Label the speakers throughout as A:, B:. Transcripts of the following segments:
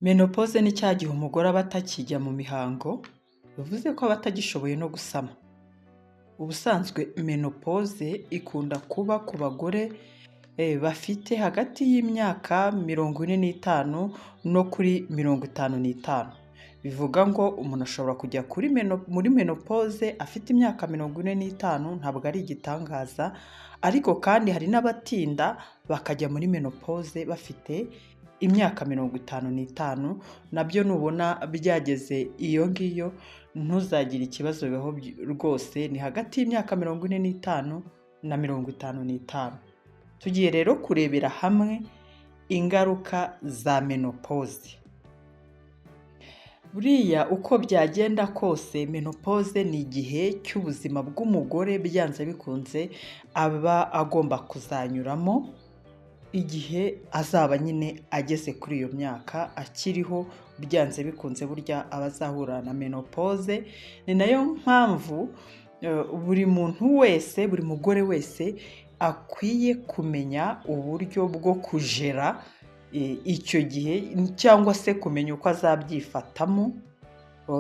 A: Menopause ni cya gihe umugore aba atakijya mu mihango, bivuze ko aba atagishoboye no gusama. Ubusanzwe menopause ikunda kuba ku bagore bafite hagati y'imyaka 45 no kuri 55. Bivuga ngo umuntu ashobora kujya muri menopause afite imyaka 45, ntabwo ari igitangaza, ariko kandi hari n'abatinda bakajya muri menopause bafite imyaka 55. Nabyo nubona byageze iyo ngiyo ntuzagire ikibazo, bibaho rwose, ni hagati y'imyaka 45 na 55. Tugiye rero kurebera hamwe ingaruka za menopause. Buriya uko byagenda kose, menopause ni igihe cy'ubuzima bw'umugore byanze bikunze aba agomba kuzanyuramo, igihe azaba nyine ageze kuri iyo myaka akiriho, byanze bikunze burya abazahura na menopause. Ni nayo mpamvu buri muntu wese, buri mugore wese akwiye kumenya uburyo bwo kujera icyo gihe, cyangwa se kumenya uko azabyifatamo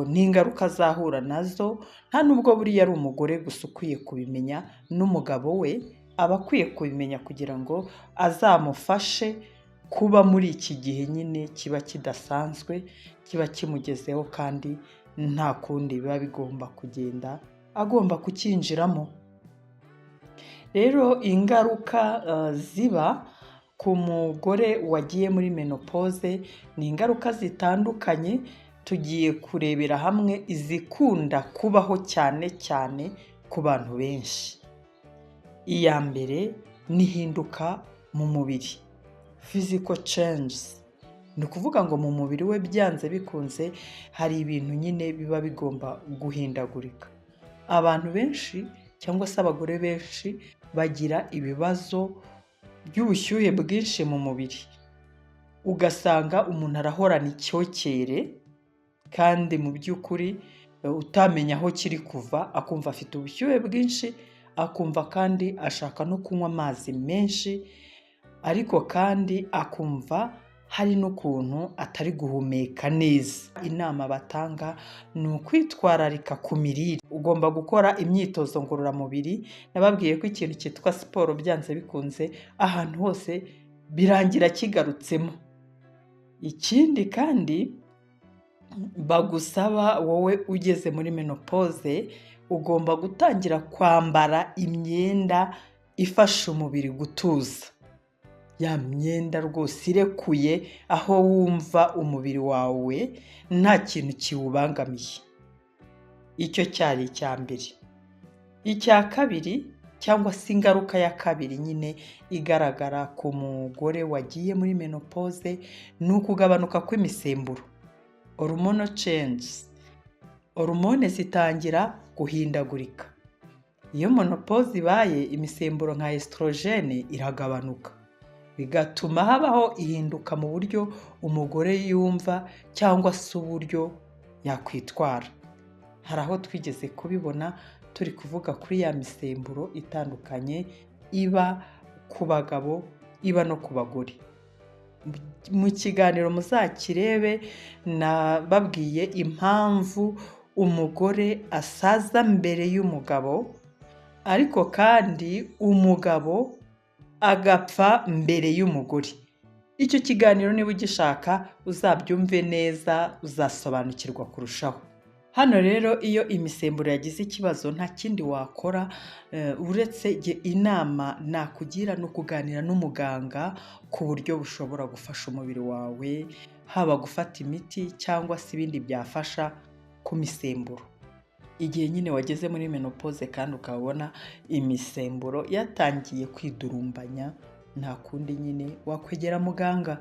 A: n'ingaruka azahura nazo. Nta nubwo buriya ari umugore gusa ukwiye kubimenya, n'umugabo we aba akwiye kubimenya kugira ngo azamufashe kuba muri iki gihe nyine kiba kidasanzwe, kiba kimugezeho, kandi nta kundi biba bigomba kugenda, agomba kucyinjiramo. Rero ingaruka ziba ku mugore wagiye muri menopause ni ingaruka zitandukanye. Tugiye kurebera hamwe izikunda kubaho cyane cyane ku bantu benshi. Iya mbere ni ihinduka mu mubiri, physical changes. Ni ukuvuga ngo mu mubiri we byanze bikunze hari ibintu nyine biba bigomba guhindagurika. Abantu benshi cyangwa se abagore benshi bagira ibibazo by'ubushyuhe bwinshi mu mubiri. Ugasanga umuntu arahorana icyokere, kandi mu by'ukuri utamenya aho kiri kuva, akumva afite ubushyuhe bwinshi, akumva kandi ashaka no kunywa amazi menshi, ariko kandi akumva hari n'ukuntu atari guhumeka neza. Inama batanga ni ukwitwararika ku mirire. Ugomba gukora imyitozo ngororamubiri. Nababwiye ko ikintu cyitwa siporo byanze bikunze ahantu hose birangira kigarutsemo. Ikindi kandi bagusaba wowe ugeze muri menopause, ugomba gutangira kwambara imyenda ifasha umubiri gutuza. Ya myenda rwose irekuye, aho wumva umubiri wawe nta kintu kiwubangamiye. Icyo cyari icya mbere. Icya kabiri, cyangwa se ingaruka ya kabiri nyine igaragara ku mugore wagiye muri menopause, ni ukugabanuka kw'imisemburo, hormonal changes. Hormone zitangira guhindagurika. Iyo menopause ibaye, imisemburo nka estrogene iragabanuka, bigatuma habaho ihinduka mu buryo umugore yumva cyangwa se uburyo yakwitwara. Hari aho twigeze kubibona turi kuvuga kuri ya misemburo itandukanye iba ku bagabo, iba no ku bagore. Mu kiganiro muzakirebe nababwiye impamvu umugore asaza mbere y'umugabo, ariko kandi umugabo agapfa mbere y'umugore. Icyo kiganiro niba ugishaka uzabyumve neza, uzasobanukirwa kurushaho. Hano rero iyo imisemburo yagize ikibazo, nta kindi wakora uretse inama nakugira no kuganira n'umuganga ku buryo bushobora gufasha umubiri wawe, haba gufata imiti cyangwa se ibindi byafasha ku misemburo. Igihe nyine wageze muri menopause kandi ukabona imisemburo yatangiye kwidurumbanya, nta kundi nyine wakwegera muganga.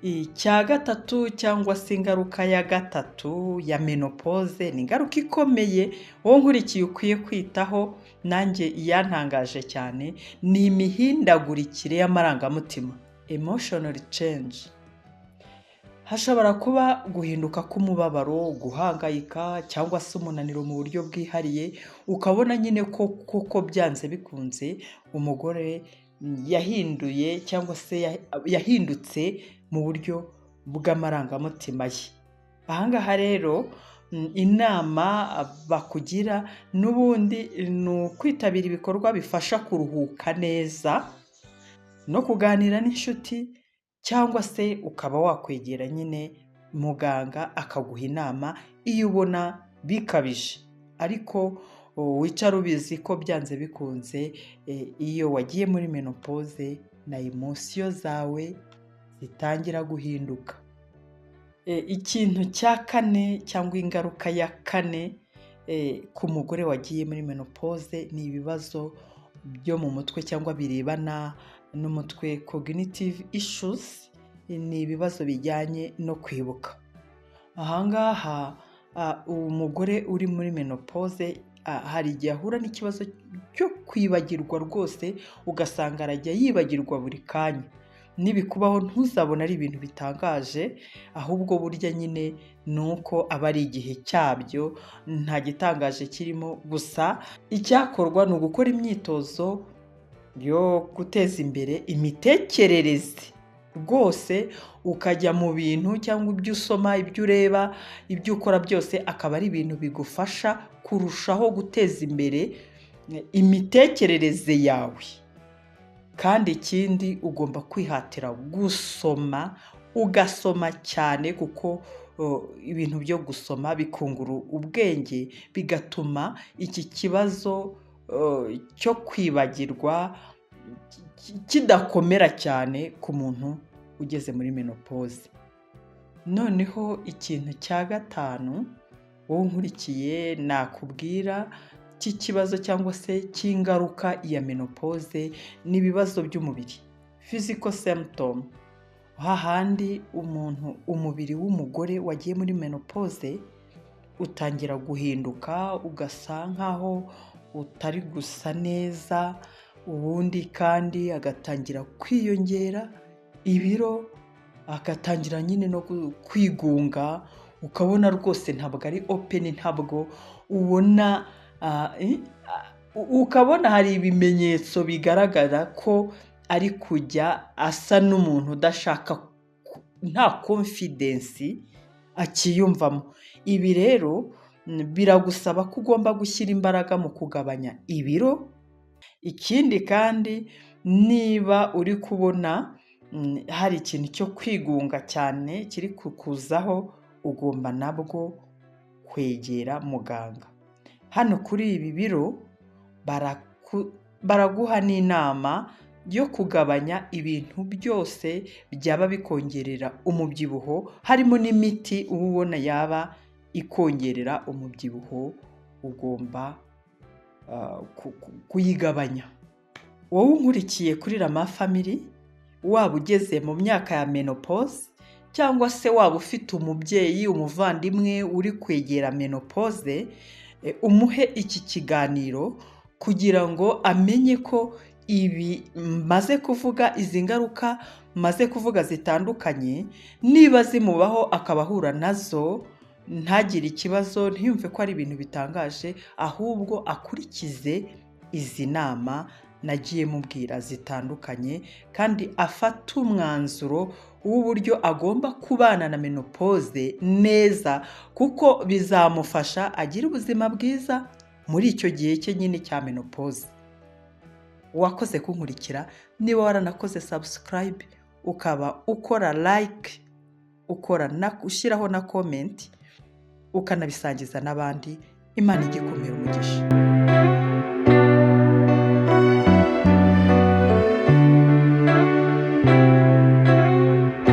A: Icya gatatu, cyangwa se ingaruka ya gatatu ya menopause, ni ingaruka ikomeye wowe nkurikiye ukwiye kwitaho, nanjye iyantangaje cyane, ni imihindagurikire y'amarangamutima, emotional change. Hashobora kuba guhinduka k'umubabaro, guhangayika, cyangwa se umunaniro mu buryo bwihariye. Ukabona nyine koko byanze bikunze umugore yahinduye cyangwa se yahindutse mu buryo bw'amarangamutima ye. Ahangaha rero inama bakugira n'ubundi ni ukwitabira ibikorwa bifasha kuruhuka neza no kuganira n'inshuti, cyangwa se ukaba wakwegera nyine muganga akaguha inama iyo ubona bikabije. Ariko wicara ubizi ko byanze bikunze iyo wagiye muri menopause na emosiyo zawe zitangira guhinduka. Ikintu cya kane cyangwa ingaruka ya kane ku mugore wagiye muri menopause ni ibibazo byo mu mutwe cyangwa birebana n'umutwe, cognitive issues, ni ibibazo bijyanye no kwibuka. Ahangaha umugore uri muri menopause hari igihe ahura n'ikibazo cyo kwibagirwa rwose, ugasanga arajya yibagirwa buri kanya. Nibikubaho ntuzabona ari ibintu bitangaje, ahubwo burya nyine ni uko aba ari igihe cyabyo, nta gitangaje kirimo. Gusa icyakorwa ni ugukora imyitozo yo guteza imbere imitekerereze rwose, ukajya mu bintu cyangwa ibyo usoma, ibyo ureba, ibyo ukora byose akaba ari ibintu bigufasha kurushaho guteza imbere imitekerereze yawe. Kandi ikindi ugomba kwihatira gusoma, ugasoma cyane, kuko ibintu byo gusoma bikungura ubwenge, bigatuma iki kibazo cyo kwibagirwa kidakomera cyane ku muntu ugeze muri menopause. Noneho ikintu cya gatanu wowe unkurikiye nakubwira cy'ikibazo cyangwa se cy'ingaruka ya menopause ni ibibazo by'umubiri, physical symptom. Hahandi umubiri w'umugore wagiye muri menopause utangira guhinduka, ugasa nkaho utari gusa neza, ubundi kandi agatangira kwiyongera ibiro, agatangira nyine no kwigunga, ukabona rwose ntabwo ari open, ntabwo ubona ukabona hari ibimenyetso bigaragara ko ari kujya asa n'umuntu udashaka, nta confidence akiyumvamo. Ibi rero biragusaba ko ugomba gushyira imbaraga mu kugabanya ibiro. Ikindi kandi niba uri kubona hari ikintu cyo kwigunga cyane kiri kukuzaho, ugomba nabwo kwegera muganga. Hano kuri ibi biro baraguha n'inama yo kugabanya ibintu byose byaba bikongerera umubyibuho, harimo n'imiti uba ubona yaba ikongerera umubyibuho, ugomba kuyigabanya. Wowe unkurikiye kuri Rama Family, waba ugeze mu myaka ya menopause cyangwa se waba ufite umubyeyi, umuvandimwe uri kwegera menopause, umuhe iki kiganiro kugira ngo amenye ko ibi maze kuvuga, izi ngaruka maze kuvuga zitandukanye, niba zimubaho akaba ahura nazo, ntagire ikibazo, ntiyumve ko ari ibintu bitangaje, ahubwo akurikize izi nama nagiye mubwira zitandukanye, kandi afata umwanzuro w'uburyo agomba kubana na menopause neza, kuko bizamufasha agira ubuzima bwiza muri icyo gihe cye nyine cya menopause. Wakoze kunkurikira, niba waranakoze subscribe, ukaba ukora like, ushyiraho na comment, ukanabisangiza n'abandi, Imana igikomera umugisha.